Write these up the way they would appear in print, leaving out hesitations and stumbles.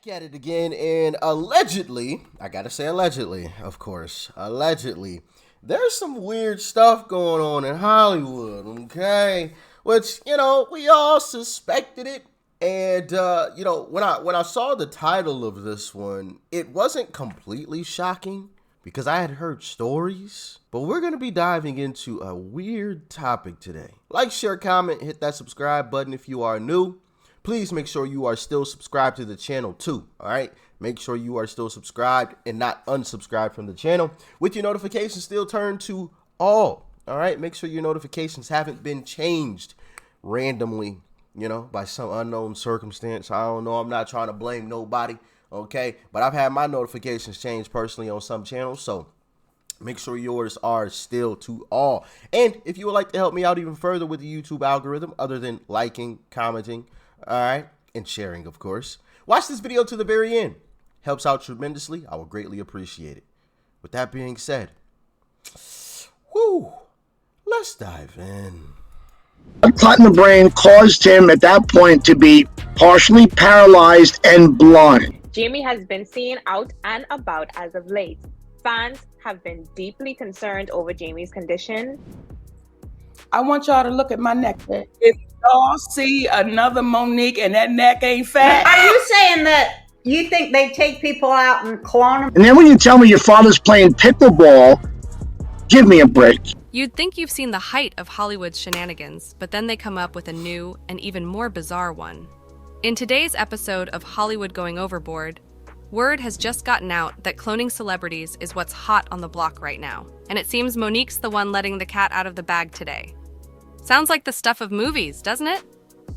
At it again, and allegedly, I gotta say allegedly, of course, allegedly, there's some weird stuff going on in Hollywood, okay? Which, we all suspected it, and, when I saw the title of this one, it wasn't completely shocking, because I had heard stories, but we're gonna be diving into a weird topic today. Like, share, comment, hit that subscribe button if you are new. Please make sure you are still subscribed to the channel too, all right? Make sure you are still subscribed and not unsubscribed from the channel with your notifications still turned to all right? Make sure your notifications haven't been changed randomly, by some unknown circumstance. I don't know. I'm not trying to blame nobody, okay? But I've had my notifications changed personally on some channels, so make sure yours are still to all. And if you would like to help me out even further with the YouTube algorithm, other than liking, commenting, all right, and sharing, of course, watch this video to the very end. Helps out tremendously. I will greatly appreciate it. With that being said, let's dive in. A cut in the brain caused him at that point to be partially paralyzed and blind. Jamie has been seen out and about as of late. Fans have been deeply concerned over Jamie's condition. I want y'all to look at my neck. If y'all see another Monique and that neck ain't fat. Are you saying that you think they take people out and clone them? And then when you tell me your father's playing pickleball, give me a break. You'd think you've seen the height of Hollywood's shenanigans, but then they come up with a new and even more bizarre one. In today's episode of Hollywood Going Overboard, word has just gotten out that cloning celebrities is what's hot on the block right now, and it seems Monique's the one letting the cat out of the bag today. Sounds like the stuff of movies, doesn't it?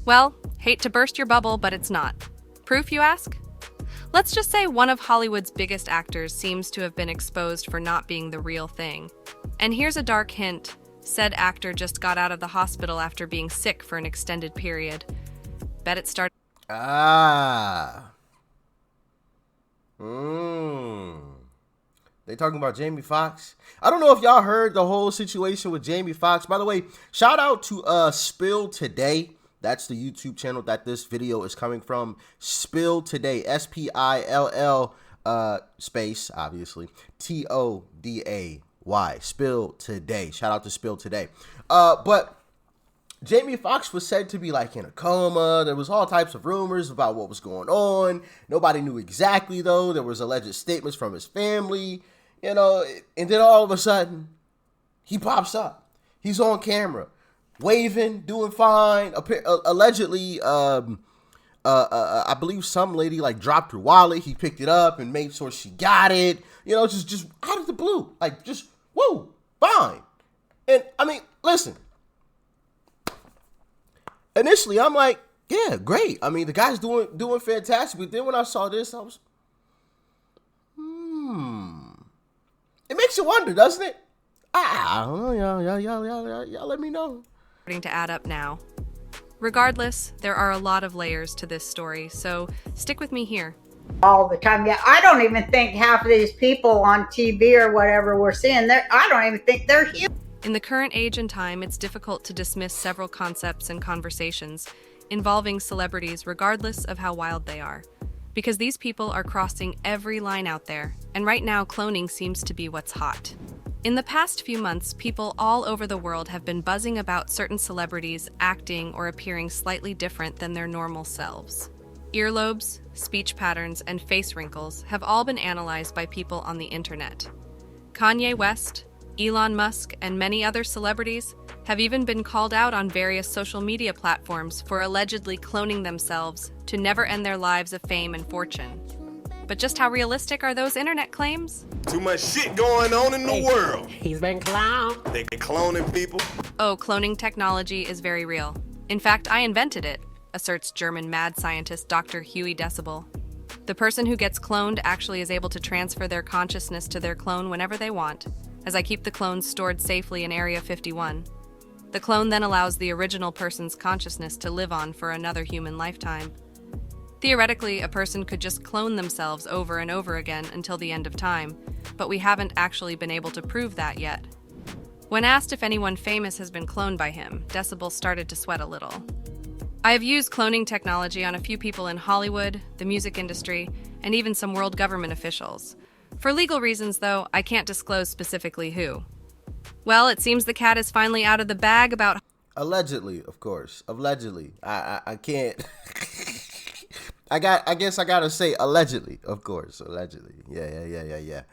Well, hate to burst your bubble, but it's not. Proof, you ask? Let's just say one of Hollywood's biggest actors seems to have been exposed for not being the real thing. And here's a dark hint. Said actor just got out of the hospital after being sick for an extended period. Bet it started... They talking about Jamie Foxx. I don't know if y'all heard the whole situation with Jamie Foxx. By the way, shout out to Spill Today. That's the YouTube channel that this video is coming from. Spill Today, SPILL space, obviously, TODAY. Spill Today. Shout out to Spill Today. But Jamie Foxx was said to be like in a coma. There was all types of rumors about what was going on. Nobody knew exactly though. There was alleged statements from his family. And then all of a sudden, he pops up. He's on camera, waving, doing fine. Allegedly, I believe some lady like dropped her wallet. He picked it up and made sure she got it. Just out of the blue, like just whoa, fine. And I mean, listen. Initially, I'm like, yeah, great. I mean, the guy's doing fantastic. But then when I saw this, I was, It makes you wonder, doesn't it? I don't know, y'all let me know. Starting to add up now. Regardless, there are a lot of layers to this story, so stick with me here. All the time. Yeah, I don't even think half of these people on TV or whatever we're seeing, I don't even think they're human. In the current age and time, it's difficult to dismiss several concepts and conversations involving celebrities regardless of how wild they are. Because these people are crossing every line out there, and right now cloning seems to be what's hot. In the past few months, people all over the world have been buzzing about certain celebrities acting or appearing slightly different than their normal selves. Earlobes, speech patterns, and face wrinkles have all been analyzed by people on the internet. Kanye West, Elon Musk, and many other celebrities have even been called out on various social media platforms for allegedly cloning themselves to never end their lives of fame and fortune. But just how realistic are those internet claims? Too much shit going on in the world. He's been cloned. They cloning people. Oh, cloning technology is very real. In fact, I invented it, asserts German mad scientist Dr. Huey Decibel. The person who gets cloned actually is able to transfer their consciousness to their clone whenever they want, as I keep the clones stored safely in Area 51. The clone then allows the original person's consciousness to live on for another human lifetime. Theoretically, a person could just clone themselves over and over again until the end of time, but we haven't actually been able to prove that yet. When asked if anyone famous has been cloned by him, Decibel started to sweat a little. I have used cloning technology on a few people in Hollywood, the music industry, and even some world government officials. For legal reasons, though, I can't disclose specifically who. Well, it seems the cat is finally out of the bag about... Allegedly, of course. Allegedly. I can't... I guess I gotta say allegedly, of course. Allegedly. Yeah.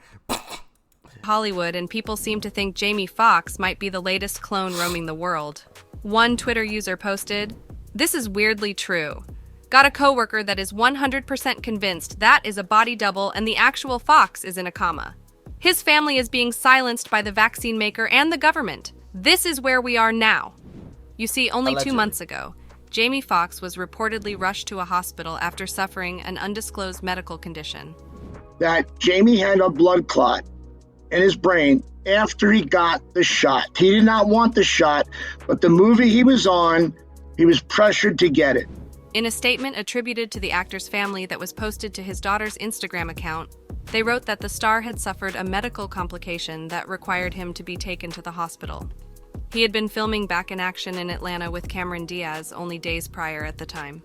Hollywood, and people seem to think Jamie Foxx might be the latest clone roaming the world. One Twitter user posted, "This is weirdly true. Got a coworker that is 100% convinced that is a body double and the actual Fox is in a coma. His family is being silenced by the vaccine maker and the government. This is where we are now." You see, only Allegedly. 2 months ago, Jamie Foxx was reportedly rushed to a hospital after suffering an undisclosed medical condition. That Jamie had a blood clot in his brain after he got the shot. He did not want the shot, but the movie he was on, he was pressured to get it. In a statement attributed to the actor's family that was posted to his daughter's Instagram account, they wrote that the star had suffered a medical complication that required him to be taken to the hospital. He had been filming Back in Action in Atlanta with Cameron Diaz only days prior at the time.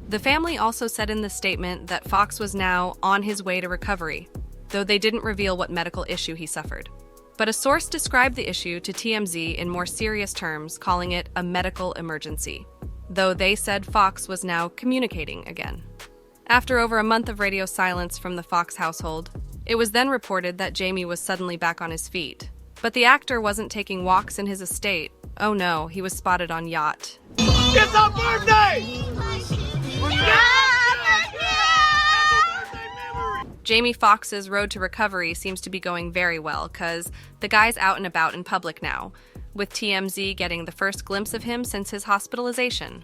The family also said in the statement that Fox was now on his way to recovery, though they didn't reveal what medical issue he suffered. But a source described the issue to TMZ in more serious terms, calling it a medical emergency, though they said Fox was now communicating again. After over a month of radio silence from the Fox household, it was then reported that Jamie was suddenly back on his feet. But the actor wasn't taking walks in his estate. Oh no, he was spotted on yacht. It's our birthday! Jamie Foxx's road to recovery seems to be going very well, cause the guy's out and about in public now, with TMZ getting the first glimpse of him since his hospitalization.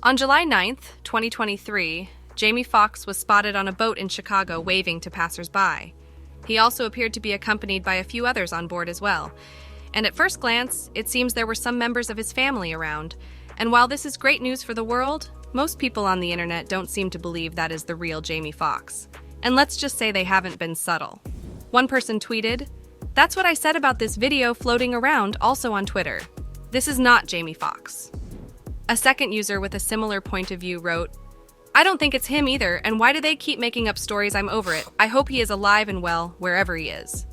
On July 9th, 2023, Jamie Foxx was spotted on a boat in Chicago waving to passersby. He also appeared to be accompanied by a few others on board as well. And at first glance, it seems there were some members of his family around. And while this is great news for the world, most people on the internet don't seem to believe that is the real Jamie Foxx. And let's just say they haven't been subtle. One person tweeted, "That's what I said about this video floating around also on Twitter. This is not Jamie Foxx." A second user with a similar point of view wrote, "I don't think it's him either, and why do they keep making up stories? I'm over it. I hope he is alive and well, wherever he is."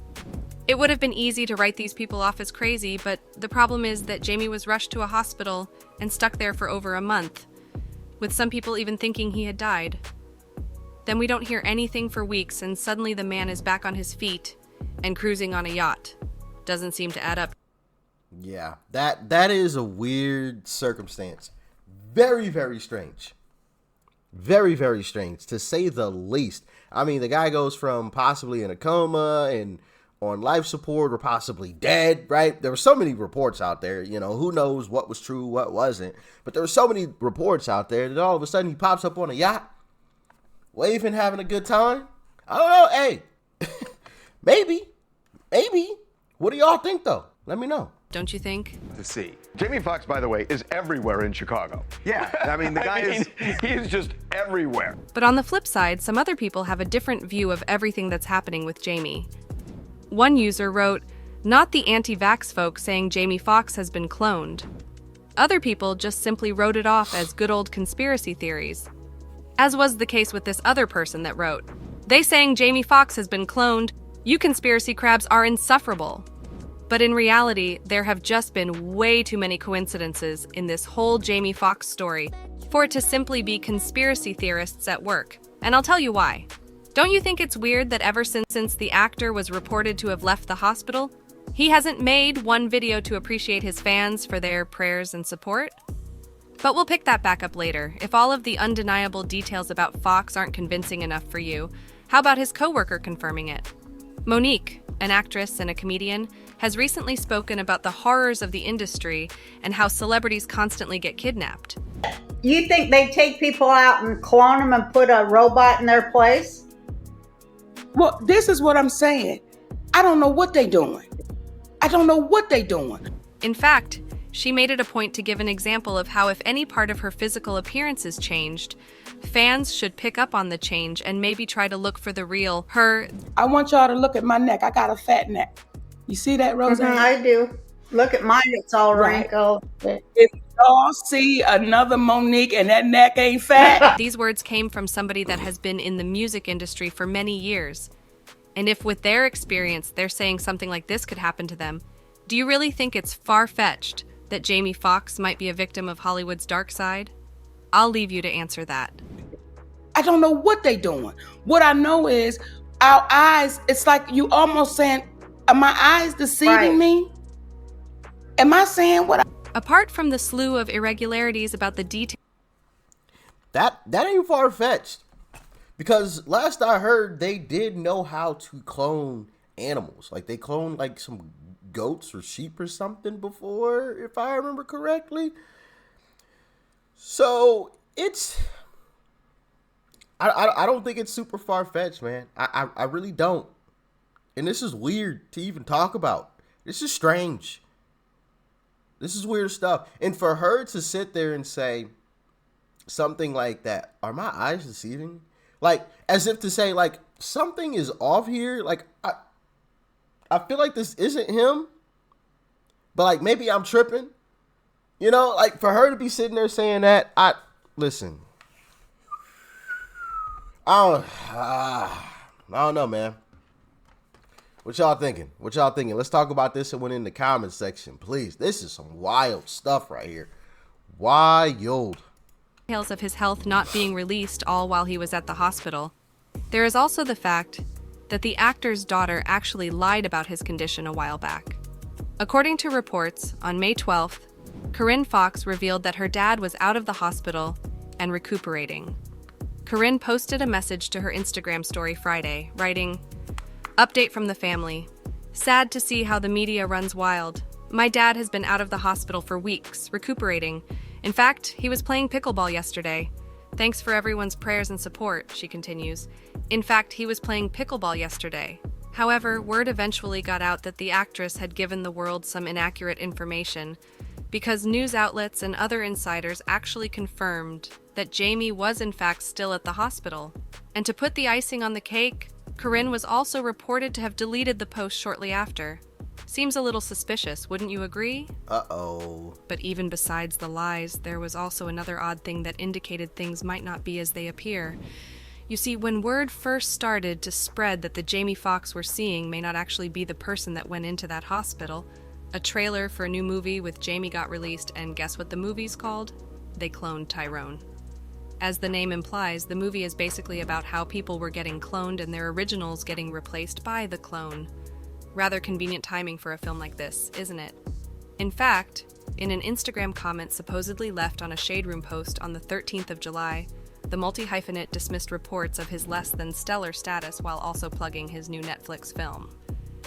It would have been easy to write these people off as crazy, but the problem is that Jamie was rushed to a hospital and stuck there for over a month, with some people even thinking he had died. Then we don't hear anything for weeks, and suddenly the man is back on his feet and cruising on a yacht. Doesn't seem to add up. Yeah, that is a weird circumstance. Very, very strange. Very, very strange, to say the least. I mean, the guy goes from possibly in a coma and on life support or possibly dead, right? There were so many reports out there, you know, who knows what was true, what wasn't. But there were so many reports out there that all of a sudden he pops up on a yacht, waving, having a good time. I don't know, hey, maybe. What do y'all think, though? Let me know. Don't you think? To see. Jamie Foxx, by the way, is everywhere in Chicago. Yeah, I mean, the guy he's just everywhere. But on the flip side, some other people have a different view of everything that's happening with Jamie. One user wrote, "Not the anti-vax folks saying Jamie Foxx has been cloned." Other people just simply wrote it off as good old conspiracy theories. As was the case with this other person that wrote, "They saying Jamie Foxx has been cloned. You conspiracy crabs are insufferable." But in reality, there have just been way too many coincidences in this whole Jamie Foxx story for it to simply be conspiracy theorists at work. And I'll tell you why. Don't you think it's weird that ever since the actor was reported to have left the hospital, he hasn't made one video to appreciate his fans for their prayers and support? But we'll pick that back up later. If all of the undeniable details about Fox aren't convincing enough for you, how about his coworker confirming it? Monique, an actress and a comedian, has recently spoken about the horrors of the industry and how celebrities constantly get kidnapped. You think they take people out and clone them and put a robot in their place? Well, this is what I'm saying. I don't know what they doing. In fact, she made it a point to give an example of how if any part of her physical appearance is changed, fans should pick up on the change and maybe try to look for the real her. I want y'all to look at my neck. I got a fat neck. You see that, Roseanne? I do. Look at mine, it's all Right. wrinkled. If y'all see another Monique and that neck ain't fat? These words came from somebody that has been in the music industry for many years. And if with their experience, they're saying something like this could happen to them, do you really think it's far-fetched that Jamie Foxx might be a victim of Hollywood's dark side? I'll leave you to answer that. I don't know what they doing. What I know is our eyes, it's like you almost saying, are my eyes deceiving me? Am I saying what Apart from the slew of irregularities about the details, That ain't far-fetched. Because last I heard, they did know how to clone animals. Like, they cloned, like, some goats or sheep or something before, if I remember correctly. So, it's... I don't think it's super far-fetched, man. I really don't. And this is weird to even talk about. This is strange. This is weird stuff. And for her to sit there and say something like that, are my eyes deceiving me? Like, as if to say, like, something is off here. Like, I feel like this isn't him. But, like, maybe I'm tripping. You know, like, for her to be sitting there saying that, listen. I don't know, man. What y'all thinking? Let's talk about this and went in the comments section, please. This is some wild stuff right here. Wild. details of his health not being released all while he was at the hospital. There is also the fact that the actor's daughter actually lied about his condition a while back. According to reports, on May 12th, Corinne Fox revealed that her dad was out of the hospital and recuperating. Corinne posted a message to her Instagram story Friday, writing, "Update from the family. Sad to see how the media runs wild. My dad has been out of the hospital for weeks, recuperating. In fact, he was playing pickleball yesterday. Thanks for everyone's prayers and support," she continues. In fact, he was playing pickleball yesterday. However, word eventually got out that the actress had given the world some inaccurate information because news outlets and other insiders actually confirmed that Jamie was in fact still at the hospital. And to put the icing on the cake, Corinne was also reported to have deleted the post shortly after. Seems a little suspicious, wouldn't you agree? Uh-oh. But even besides the lies, there was also another odd thing that indicated things might not be as they appear. You see, when word first started to spread that the Jamie Foxx we're seeing may not actually be the person that went into that hospital, a trailer for a new movie with Jamie got released, and guess what the movie's called? They cloned Tyrone. As the name implies, the movie is basically about how people were getting cloned and their originals getting replaced by the clone. Rather convenient timing for a film like this, isn't it? In fact, in an Instagram comment supposedly left on a Shade Room post on the 13th of July, the multi-hyphenate dismissed reports of his less than stellar status while also plugging his new Netflix film.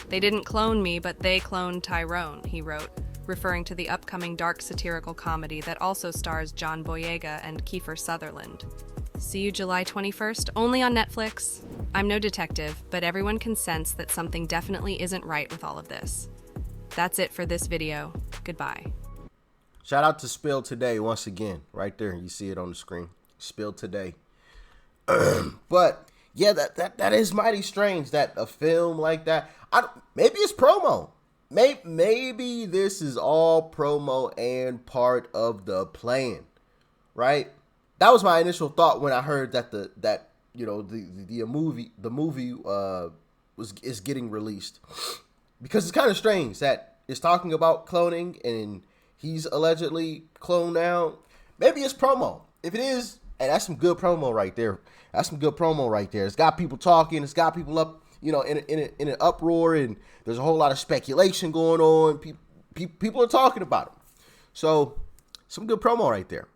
"They didn't clone me, but they cloned Tyrone," he wrote, referring to the upcoming dark satirical comedy that also stars John Boyega and Kiefer Sutherland. See you July 21st, only on Netflix. I'm no detective, but everyone can sense that something definitely isn't right with all of this. That's it for this video. Goodbye. Shout out to Spill Today once again. Right there. You see it on the screen. Spill Today. But yeah, that is mighty strange that a film like that, maybe it's promo. Maybe this is all promo and part of the plan, right? That was my initial thought when I heard that the movie is getting released, because it's kind of strange that it's talking about cloning and he's allegedly cloned now. Maybe it's promo. If it is, hey, that's some good promo right there. It's got people talking. It's got people up, in an uproar, and there's a whole lot of speculation going on. People are talking about it. So, some good promo right there.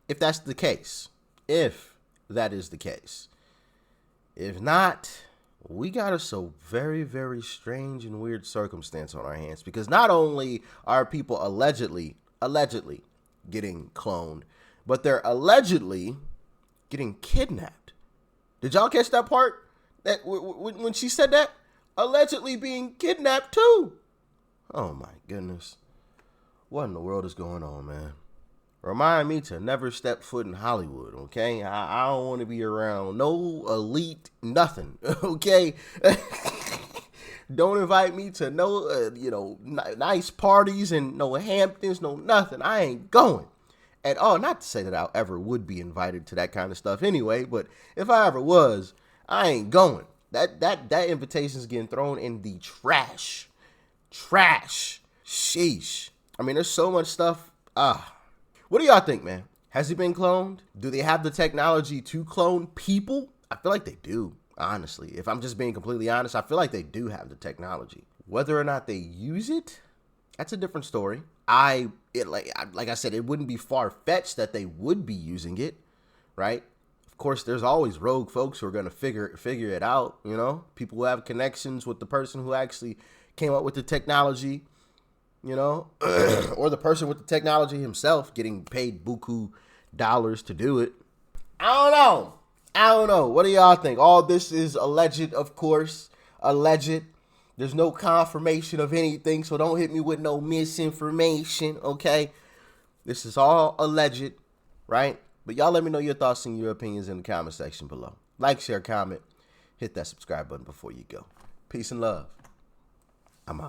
If that's the case. If that is the case. If not, we got us a very, very strange and weird circumstance on our hands, because not only are people allegedly getting cloned, but they're allegedly getting kidnapped. Did y'all catch that part? That when she said that? Allegedly being kidnapped too. Oh my goodness. What in the world is going on, man? Remind me to never step foot in Hollywood, okay? I don't want to be around no elite nothing, okay? Don't invite me to no, nice parties and no Hamptons, no nothing. I ain't going. And not to say that I ever would be invited to that kind of stuff anyway, but if I ever was, I ain't going. That invitation's getting thrown in the trash. Trash. Sheesh. I mean, there's so much stuff. What do y'all think, man? Has he been cloned? Do they have the technology to clone people? I feel like they do, honestly. If I'm just being completely honest, I feel like they do have the technology. Whether or not they use it, that's a different story. Like I said, it wouldn't be far-fetched that they would be using it, right? Of course, there's always rogue folks who are going to figure it out, People who have connections with the person who actually came up with the technology, or the person with the technology himself getting paid buku dollars to do it. I don't know. What do y'all think? All this is alleged, of course. Alleged. There's no confirmation of anything, so don't hit me with no misinformation, okay? This is all alleged, right? But y'all let me know your thoughts and your opinions in the comment section below. Like, share, comment. Hit that subscribe button before you go. Peace and love. I'm out.